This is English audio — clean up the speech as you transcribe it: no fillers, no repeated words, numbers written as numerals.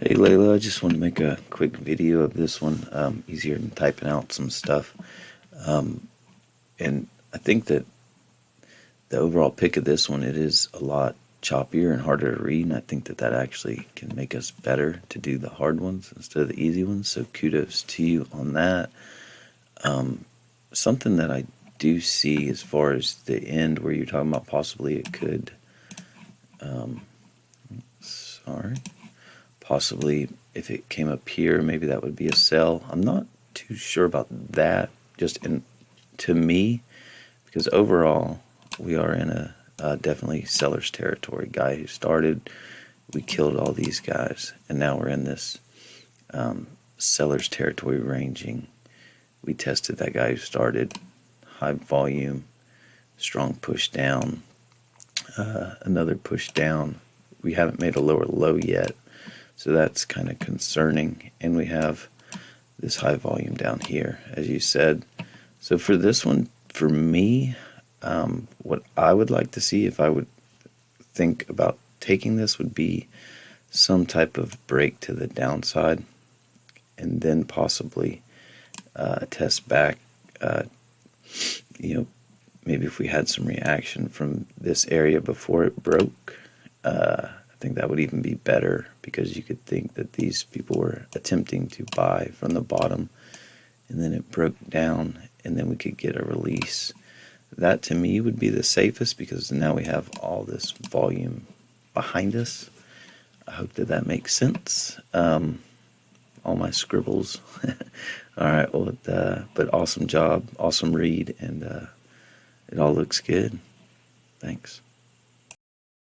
Hey Layla, I just want to make a quick video of this one, easier than typing out some stuff. And I think that the overall pick of this one, it is a lot choppier and harder to read, and I think that that actually can make us better to do the hard ones instead of the easy ones, so kudos to you on that. Something that I do see as far as the end where you're talking about possibly it could, sorry, possibly if it came up here, maybe that would be a sell. I'm not too sure about that, to me, because overall we are in a definitely seller's territory. Guy who started, we killed all these guys, and now we're in this seller's territory ranging. We tested that guy who started, high volume, strong push down, another push down. We haven't made a lower low yet, so that's kind of concerning. And we have this high volume down here, as you said. So for this one, for me, what I would like to see, if I would think about taking this, would be some type of break to the downside, and then possibly test back. Maybe if we had some reaction from this area before it broke, I think that would even be better, because you could think that these people were attempting to buy from the bottom, and then it broke down, and then we could get a release. That to me would be the safest, because now we have all this volume behind us. I hope that that makes sense. All my scribbles. All right, well, but awesome job, awesome read, and it all looks good. Thanks.